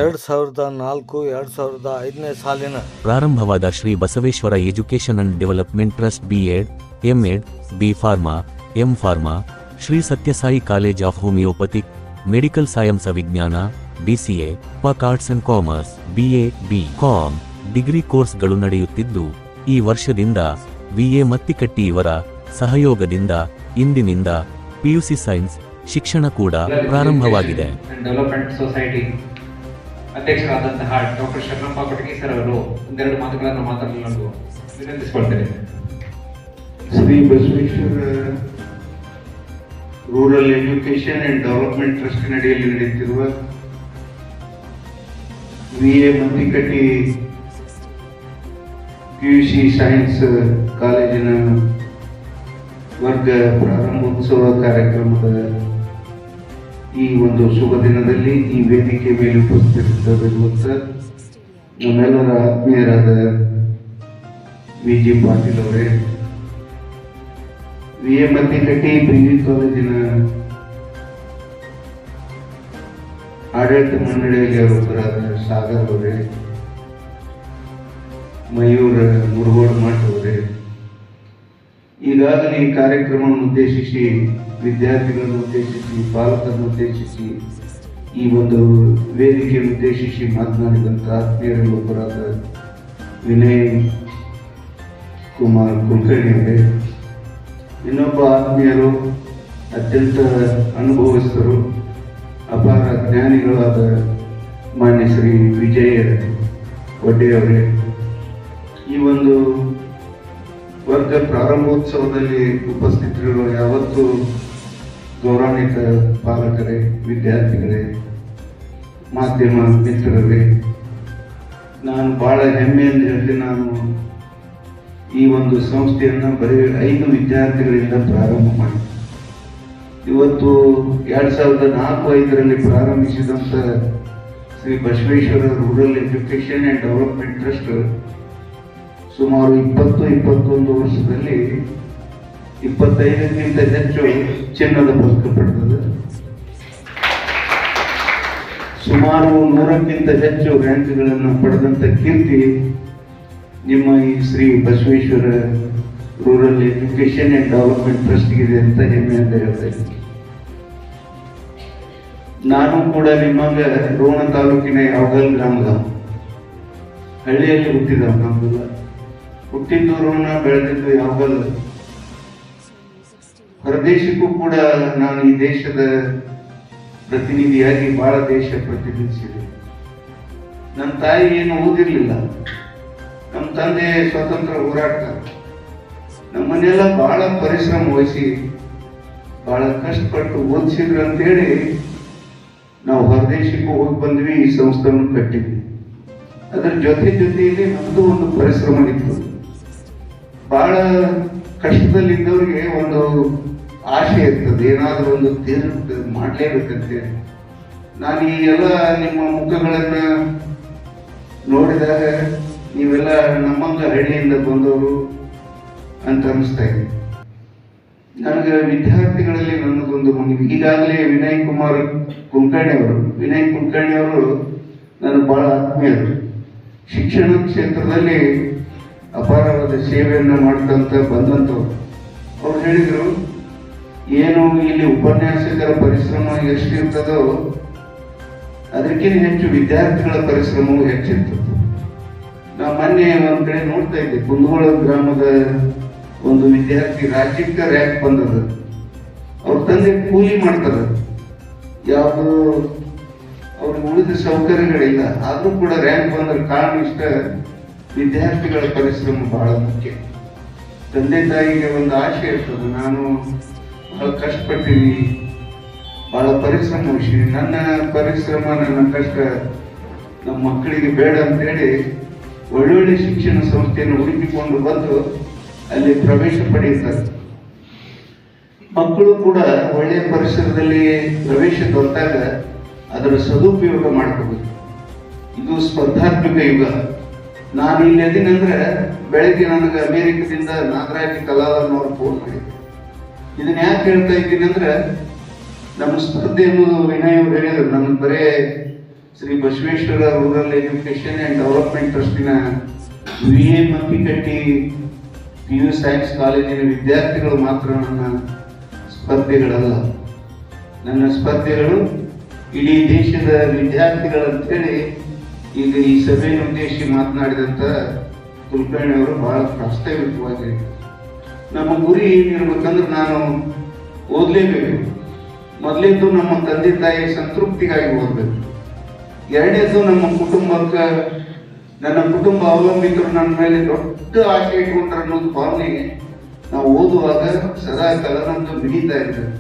2004-2005 ಸಾಲಿನ ಪ್ರಾರಂಭವಾದ Shri Basaveshwara education and development trust B.Ed, M.Ed, B. Pharma, M. Pharma, Shri Sathya Sai college of homeopathic, medical science ವಿಜ್ಞಾನ, BCA, PAC arts and commerce, BA, B.Com degree ಕೋರ್ಸ್ಗಳು ನಡೆಯುತ್ತಿದ್ದು, ಈ ವರ್ಷದಿಂದ VA Mattikatti ಇವರ ಸಹಯೋಗದಿಂದ ಇಂದಿನಿಂದ PUC ಸೈನ್ಸ್ ಶಿಕ್ಷಣ ಕೂಡ ಪ್ರಾರಂಭವಾಗಿದೆ. ಡೆವಲಪ್ಮೆಂಟ್ ಸೊಸೈಟಿ ಅಧ್ಯಕ್ಷರಾದಂತಹ ಡಾಕ್ಟರ್ ಶರಣಪ್ಪ ಕೊಟಗಿ ಸರ್ ಅವರು ಒಂದೆರಡು ಮಾತುಗಳನ್ನು ಮಾತನಾಡಲು ವಿನಂತಿಸಿಕೊಳ್ತೇನೆ. Shri Basaveshwara rural education and development trust ನಡೆಯಲ್ಲಿ ನಡೆಯುತ್ತಿರುವ VA ಮತ್ತಿಕಟ್ಟಿ PUC ಸೈನ್ಸ್ ಕಾಲೇಜಿನ ವರ್ಗ ಪ್ರಾರಂಭೋತ್ಸವ ಕಾರ್ಯಕ್ರಮದ ಈ ಒಂದು ಶುಭ ದಿನದಲ್ಲಿ ಈ ವೇದಿಕೆ ಮೇಲೆ ಉಪಸ್ಥಿತರಿರುವಂತ ನಮ್ಮೆಲ್ಲರ ಆತ್ಮೀಯರಾದ VG ಪಾಟೀಲ್ ಅವರೇ, VA ಮತ್ತಿಕಟ್ಟಿ PG ಕಾಲೇಜಿನ ಆಡಳಿತ ಮಂಡಳಿಯಲ್ಲಿ ಅವರೊಬ್ಬರಾದ ಸಾಗರ್ ಅವರೇ, ಮಯೂರ್ ಮುರುಗೋಡ್ ಮಠ ಅವರೇ, ಈಗಾಗಲೇ ಈ ಕಾರ್ಯಕ್ರಮವನ್ನು ಉದ್ದೇಶಿಸಿ ವಿದ್ಯಾರ್ಥಿಗಳನ್ನು ಉದ್ದೇಶಿಸಿ ಪಾಲಕರನ್ನು ಉದ್ದೇಶಿಸಿ ಈ ಒಂದು ವೇದಿಕೆಯನ್ನು ಉದ್ದೇಶಿಸಿ ಮಾತನಾಡಿದಂಥ ಆತ್ಮೀಯರಲ್ಲಿ ಒಬ್ಬರಾದ ವಿನಯ್ ಕುಮಾರ್ ಕುಲಕರ್ಣಿ ಅವರೇ, ಇನ್ನೊಬ್ಬ ಆತ್ಮೀಯರು ಅತ್ಯಂತ ಅನುಭವಸ್ಥರು ಅಪಾರ ಜ್ಞಾನಿಗಳಾದ ಮಾನ್ಯ ಶ್ರೀ ವಿಜಯ ಒಡ್ಡೆಯವರೇ, ಈ ಒಂದು ವರ್ಗ ಪ್ರಾರಂಭೋತ್ಸವದಲ್ಲಿ ಉಪಸ್ಥಿತರಿರುವ ಯಾವತ್ತೂ ಗೌರವಾನ್ವಿತ ಪಾಲಕರೇ, ವಿದ್ಯಾರ್ಥಿಗಳೇ, ಮಾಧ್ಯಮ ಮಿತ್ರರೇ, ನಾನು ಬಹಳ ಹೆಮ್ಮೆಯಿಂದ ಹೇಳಿ ನಾನು ಈ ಒಂದು ಸಂಸ್ಥೆಯನ್ನು ಬರೀ 5 ವಿದ್ಯಾರ್ಥಿಗಳಿಂದ ಪ್ರಾರಂಭ ಮಾಡಿ ಇವತ್ತು 2004-05ರಲ್ಲಿ ಪ್ರಾರಂಭಿಸಿದಂಥ Shri Basaveshwara rural education and development trust ಸುಮಾರು 20-21 ವರ್ಷದಲ್ಲಿ 25ಕ್ಕಿಂತ ಹೆಚ್ಚು ಚಿನ್ನದ ಪದಕ ಪಡೆದಿದೆ. ಸುಮಾರು 100ಕ್ಕಿಂತ ಹೆಚ್ಚು ರ್ಯಾಂಕ್ಗಳನ್ನು ಪಡೆದಂಥ ಕೀರ್ತಿ ನಿಮ್ಮ ಈ Shri Basaveshwara rural education and development ಟ್ರಸ್ಟ್ಗಿದೆ ಅಂತ ಹೆಮ್ಮೆಯಿಂದ ಹೇಳ್ತಾ ಇದ್ದೀನಿ. ನಾನು ಕೂಡ ನಿಮ್ಮಂಗ ರೋಣ ತಾಲೂಕಿನ ಯಾವಗಲ್ ಗ್ರಾಮದ ಹಳ್ಳಿಯಲ್ಲಿ ಹುಟ್ಟಿದವ. ನಮ್ದಲ್ಲ ಹುಟ್ಟಿದ್ದು ರೋಣ, ಬೆಳೆದಿದ್ದು ಯಾವಗಲ್. ಹೊರದೇಶಕ್ಕೂ ಕೂಡ ನಾನು ಈ ದೇಶದ ಪ್ರತಿನಿಧಿಯಾಗಿ ಬಹಳ ದೇಶ ಪ್ರತಿನಿಧಿಸಿದೆ. ನನ್ನ ತಾಯಿ ಏನು ಓದಿರ್ಲಿಲ್ಲ, ನಮ್ಮ ತಂದೆ ಸ್ವತಂತ್ರ ಹೋರಾಟ. ನಮ್ಮನ್ನೆಲ್ಲ ಬಹಳ ಪರಿಶ್ರಮ ವಹಿಸಿ ಬಹಳ ಕಷ್ಟಪಟ್ಟು ಓದಿಸಿದ್ರು ಅಂತೇಳಿ ನಾವು ಹೊರದೇಶಕ್ಕೂ ಹೋಗಿ ಬಂದ್ವಿ, ಈ ಸಂಸ್ಥೆಯನ್ನು ಕಟ್ಟಿದ್ವಿ. ಅದರ ಜೊತೆಯಲ್ಲಿ ನಮ್ದು ಒಂದು ಪರಿಶ್ರಮ ಇತ್ತು. ಬಹಳ ಕಷ್ಟದಲ್ಲಿದ್ದವ್ರಿಗೆ ಒಂದು ಆಸೆ ಇರ್ತದೆ, ಏನಾದರೂ ಒಂದು ತೀರ್ಥ ಮಾಡಲೇಬೇಕಂತೇಳಿ. ನಾನು ಈ ಎಲ್ಲ ನಿಮ್ಮ ಮುಖಗಳನ್ನ ನೋಡಿದಾಗ ನೀವೆಲ್ಲ ನಮ್ಮಂಗ ಹಳ್ಳಿಯಿಂದ ಬಂದವರು ಅಂತ ಅನಿಸ್ತಾ ಇದೆ. ನನಗೆ ವಿದ್ಯಾರ್ಥಿಗಳಲ್ಲಿ ನನ್ನದೊಂದು ಮನವಿ. ಈಗಾಗಲೇ ವಿನಯ್ ಕುಲಕರ್ಣಿ ಅವರು ನನ್ನ ಬಹಳ ಆತ್ಮೀಯರು. ಶಿಕ್ಷಣ ಕ್ಷೇತ್ರದಲ್ಲಿ ಅಪಾರವಾದ ಸೇವೆಯನ್ನು ಮಾಡ್ತಂತ ಬಂದಂಥವ್ರು. ಅವ್ರು ಹೇಳಿದರು, ಏನು ಇಲ್ಲಿ ಉಪನ್ಯಾಸಕರ ಪರಿಶ್ರಮ ಎಷ್ಟಿರ್ತದೋ ಅದಕ್ಕಿಂತ ಹೆಚ್ಚು ವಿದ್ಯಾರ್ಥಿಗಳ ಪರಿಶ್ರಮವು ಹೆಚ್ಚಿರ್ತದೆ. ನಾವು ಮೊನ್ನೆ ಒಂದ್ ಕಡೆ ನೋಡ್ತಾ ಇದ್ದೆ, ಕುಂದಗೋಳ ಗ್ರಾಮದ ಒಂದು ವಿದ್ಯಾರ್ಥಿ ರಾಜ್ಯಕ್ಕೆ ರ್ಯಾಂಕ್ ಬಂದದ. ಅವ್ರ ತಂದೆ ಕೂಲಿ ಮಾಡ್ತಾರ, ಯಾವುದು ಅವ್ರಿಗೆ ಉಳಿದ ಸೌಕರ್ಯಗಳಿಲ್ಲ, ಆದ್ರೂ ಕೂಡ ರ್ಯಾಂಕ್ ಬಂದ್ರ ಕಾರಣ ಇಷ್ಟ ವಿದ್ಯಾರ್ಥಿಗಳ ಪರಿಶ್ರಮ ಬಹಳ ಮುಖ್ಯ. ತಂದೆ ತಾಯಿಗೆ ಒಂದು ಆಸೆ ಇರ್ತದೆ, ನಾನು ಬಹಳ ಕಷ್ಟಪಟ್ಟಿನಿ, ಬಹಳ ಪರಿಶ್ರಮ ವಹಿಸಿನಿ, ನನ್ನ ಪರಿಶ್ರಮ ನನ್ನ ಕಷ್ಟ ನಮ್ಮ ಮಕ್ಕಳಿಗೆ ಬೇಡ ಅಂತೇಳಿ ಒಳ್ಳೊಳ್ಳೆ ಶಿಕ್ಷಣ ಸಂಸ್ಥೆಯನ್ನು ಹುಡುಕಿಕೊಂಡು ಬಂದು ಅಲ್ಲಿ ಪ್ರವೇಶ ಪಡೆಯುತ್ತಾರೆ. ಮಕ್ಕಳು ಕೂಡ ಒಳ್ಳೆಯ ಪರಿಸರದಲ್ಲಿ ಪ್ರವೇಶ ದೊರೆತಾಗ ಅದರ ಸದುಪಯೋಗ ಮಾಡ್ಕೋಬೇಕು. ಇದು ಸ್ಪರ್ಧಾತ್ಮಕ ಯುಗ. ನಾನು ಇಲ್ಲಿ ಅದೀನಂದ್ರೆ ಬೆಳಗ್ಗೆ ನನಗೆ ಅಮೇರಿಕದಿಂದ ನಾಗರಾಜ್ ಕಲಾಲನ್ನವರು ಫೋನ್ ಮಾಡಿದ್ರು. ಇದನ್ನ ಯಾಕೆ ಹೇಳ್ತಾ ಇದ್ದೀನಿ ಅಂದ್ರೆ, ನಮ್ಮ ಸ್ಪರ್ಧೆ ಅನ್ನೋದು ವಿನಯ್ ಅವರು ಹೇಳಿದ್ರು, ನನಗೆ ಬರೇ Shri Basaveshwara rural education and development ಟ್ರಸ್ಟಿನ VA ಮತ್ತಿಕಟ್ಟಿ PU ಸೈನ್ಸ್ ಕಾಲೇಜಿನ ವಿದ್ಯಾರ್ಥಿಗಳು ಮಾತ್ರ ನನ್ನ ಸ್ಪರ್ಧೆಗಳಲ್ಲ. ನನ್ನ ಸ್ಪರ್ಧೆಗಳು ಇಡೀ ದೇಶದ ವಿದ್ಯಾರ್ಥಿಗಳಂತೇಳಿ ಈಗ ಈ ಸಭೆಯನ್ನು ಉದ್ದೇಶಿಸಿ ಮಾತನಾಡಿದಂಥ ಕುಲಕರ್ಣಿ ಅವರು ಬಹಳ ಪ್ರಾಸ್ತಾವಿಕವಾಗಿದೆ. ನಮ್ಮ ಗುರಿ ಏನಿರ್ಬೇಕಂದ್ರೆ ನಾನು ಓದಲೇಬೇಕು. ಮೊದಲೇದು ನಮ್ಮ ತಂದೆ ತಾಯಿ ಸಂತೃಪ್ತಿಗಾಗಿ ಓದಬೇಕು. ಎರಡನೇದು ನಮ್ಮ ಕುಟುಂಬಕ್ಕೆ, ನನ್ನ ಕುಟುಂಬ ಅವಲಂಬಿತರು ನನ್ನ ಮೇಲೆ ದೊಡ್ಡ ಆಸೆ ಇಟ್ಕೊಂಡ್ರೆ ಅನ್ನೋದು ಭಾವನೆ ನಾವು ಓದುವಾಗ ಸದಾ ಕಲನಂತೂ ಬಿಡಿತಾ ಇರ್ತದೆ.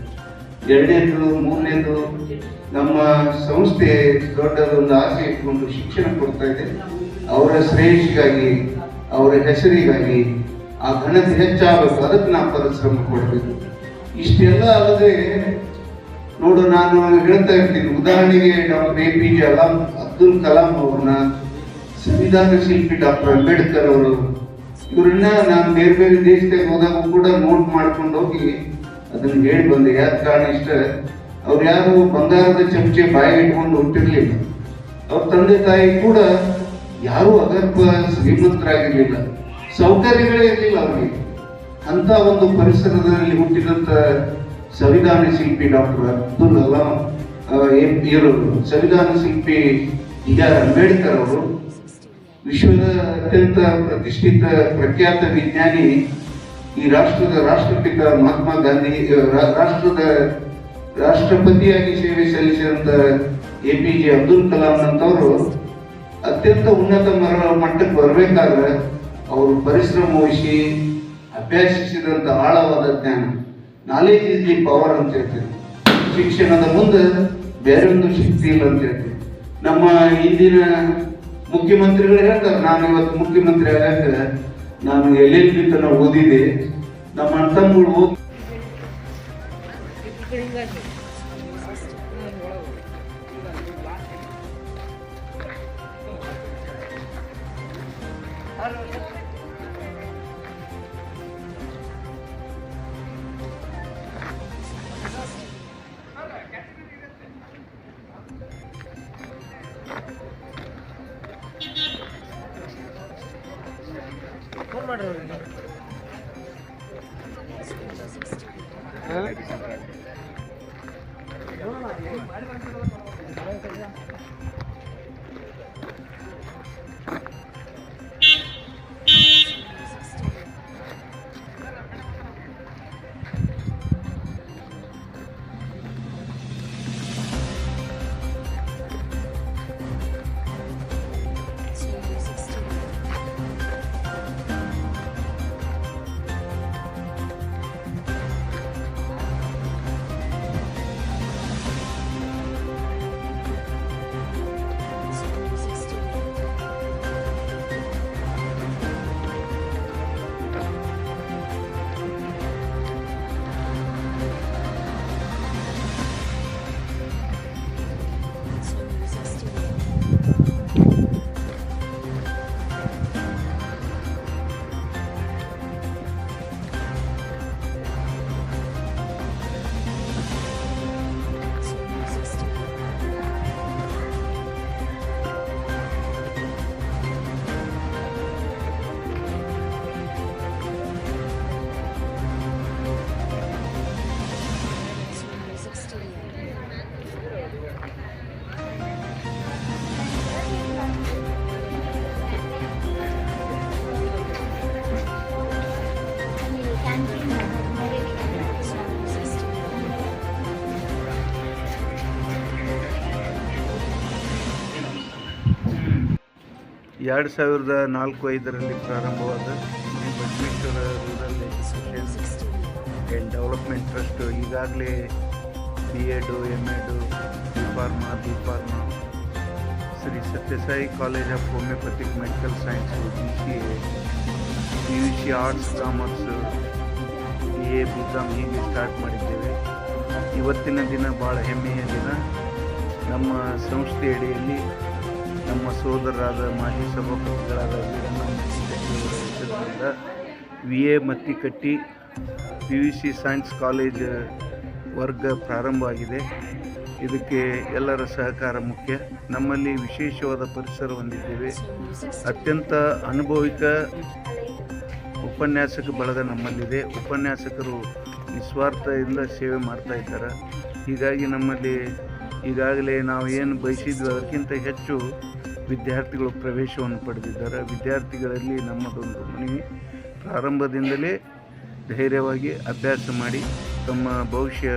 ಎರಡನೇದು, ಮೂರನೇದು, ನಮ್ಮ ಸಂಸ್ಥೆ ದೊಡ್ಡದೊಂದು ಆಸೆ ಇಟ್ಕೊಂಡು ಶಿಕ್ಷಣ ಕೊಡ್ತಾ ಇದೆ. ಅವರ ಶ್ರೇಯಸ್ಸಿಗಾಗಿ, ಅವರ ಹೆಸರಿಗಾಗಿ ಆ ಘನತೆ ಹೆಚ್ಚಾಗಬೇಕು, ಅದಕ್ಕೆ ನಾವು ಪರಿಶ್ರಮ ಕೊಡಬೇಕು. ಇಷ್ಟೆಲ್ಲ ಅಲ್ಲದೆ ನೋಡು, ನಾನು ಹೇಳ್ತಾ ಇರ್ತೀನಿ, ಉದಾಹರಣೆಗೆ ಡಾಕ್ಟರ್ APJ ಅಬ್ದುಲ್ ಕಲಾಂ ಅವ್ರನ್ನ, ಸಂವಿಧಾನ ಶಿಲ್ಪಿ ಡಾಕ್ಟರ್ ಅಂಬೇಡ್ಕರ್ ಅವರು, ಇವರನ್ನ ನಾನು ಬೇರೆ ಬೇರೆ ದೇಶದಾಗ ಹೋದಾಗ ಕೂಡ ನೋಟ್ ಮಾಡ್ಕೊಂಡು ಹೋಗಿ ಅದನ್ನು ಹೇಳಿ ಬಂದೆ. ಯಾಕೆ ಕಾರಣ ಇಷ್ಟ, ಅವ್ರು ಯಾರು ಬಂಗಾರದ ಚಮಚೆ ಬಾಯಿ ಇಟ್ಕೊಂಡು ಹುಟ್ಟಿರ್ಲಿಲ್ಲ. ಅವ್ರ ತಂದೆ ತಾಯಿ ಕೂಡ ಯಾರು ಅಗರ್ಭ ಶ್ರೀಮಂತರಾಗಿರ್ಲಿಲ್ಲ, ಸೌಕರ್ಯಗಳೇ ಇರಲಿಲ್ಲ ಅವರಿಗೆ. ಅಂತ ಒಂದು ಪರಿಸರದಲ್ಲಿ ಹುಟ್ಟಿದಂತ ಸಂವಿಧಾನ ಶಿಲ್ಪಿ ಡಾಕ್ಟರ್ ಅಬ್ದುಲ್ ಕಲಾಂ ಇವರು, ಸಂವಿಧಾನ ಶಿಲ್ಪಿ BR ಅಂಬೇಡ್ಕರ್ ಅವರು, ವಿಶ್ವದ ಅತ್ಯಂತ ಪ್ರತಿಷ್ಠಿತ ಪ್ರಖ್ಯಾತ ವಿಜ್ಞಾನಿ, ಈ ರಾಷ್ಟ್ರದ ರಾಷ್ಟ್ರಪಿತ ಮಹಾತ್ಮ ಗಾಂಧಿ, ರಾಷ್ಟ್ರದ ರಾಷ್ಟ್ರಪತಿಯಾಗಿ ಸೇವೆ ಸಲ್ಲಿಸಿದಂತ APJ ಅಬ್ದುಲ್ ಕಲಾಂ ಅಂತವರು ಅತ್ಯಂತ ಉನ್ನತ ಮಟ್ಟಕ್ಕೆ ಬರಬೇಕಾದ್ರೆ ಅವರು ಪರಿಶ್ರಮ ವಹಿಸಿ ಅಭ್ಯಾಸಿಸಿದಂತ ಆಳವಾದ ಜ್ಞಾನ, ನಾಲೆಜ್ ಇಸ್ ದಿ ಪವರ್ ಅಂತ ಹೇಳ್ತೀವಿ. ಶಿಕ್ಷಣದ ಮುಂದೆ ಬೇರೆ ಒಂದು ಶಕ್ತಿ ಇಲ್ಲ ಅಂತ ಹೇಳ್ತೀವಿ. ನಮ್ಮ ಇಂದಿನ ಮುಖ್ಯಮಂತ್ರಿಗಳು ಹೇಳ್ತಾರೆ, ನಾನು ಇವತ್ತು ಮುಖ್ಯಮಂತ್ರಿ ಆಗಾಗ ನಾನು LLB ತನಕ ಓದಿದೆ, ನಮ್ಮ ಅಣ್ಣತಮ್ಮಗಳು ಓದಿ ಎರಡು 2004-05 ಪ್ರಾರಂಭವಾದ Shri Basaveshwara rural education and development trust ಈಗಾಗಲೇ B.Ed, M.Ed, B.Pharma, Shri Sathya Sai college of homeopathic medical science, BCA, PUC arts, commerce, BA, B.Com ಹೀಗೆ ಸ್ಟಾರ್ಟ್ ಮಾಡಿದ್ದೇವೆ. ಇವತ್ತಿನ ದಿನ ಭಾಳ ಹೆಮ್ಮೆಯ ದಿನ. ನಮ್ಮ ಸಂಸ್ಥೆ ಅಡಿಯಲ್ಲಿ ನಮ್ಮ ಸೋದರರಾದ ಮಾಜಿ ಸಭಾಪತಿಗಳಾದ ವೀರಣ್ಣ ಮತ್ತಿಕಟ್ಟಿಯವರ ಹೆಸರಿನಿಂದ VA Mattikatti PUC science college ವರ್ಗ ಪ್ರಾರಂಭ ಆಗಿದೆ. ಇದಕ್ಕೆ ಎಲ್ಲರ ಸಹಕಾರ ಮುಖ್ಯ. ನಮ್ಮಲ್ಲಿ ವಿಶೇಷವಾದ ಪರಿಸರ ಹೊಂದಿದ್ದೇವೆ. ಅತ್ಯಂತ ಅನುಭವಿಕ ಉಪನ್ಯಾಸಕ ಬಳಗ ನಮ್ಮಲ್ಲಿದೆ. ಉಪನ್ಯಾಸಕರು ನಿಸ್ವಾರ್ಥದಿಂದ ಸೇವೆ ಮಾಡ್ತಾ ಇದ್ದಾರೆ. ಹೀಗಾಗಿ ನಮ್ಮಲ್ಲಿ ಈಗಾಗಲೇ ನಾವು ಏನು ಬಯಸಿದ್ವಿ ಅದಕ್ಕಿಂತ ಹೆಚ್ಚು ವಿದ್ಯಾರ್ಥಿಗಳು ಪ್ರವೇಶವನ್ನು ಪಡೆದಿದ್ದಾರೆ. ವಿದ್ಯಾರ್ಥಿಗಳಲ್ಲಿ ನಮ್ಮದೊಂದು ಮನವಿ, ಪ್ರಾರಂಭದಿಂದಲೇ ಧೈರ್ಯವಾಗಿ ಅಭ್ಯಾಸ ಮಾಡಿ ತಮ್ಮ ಭವಿಷ್ಯ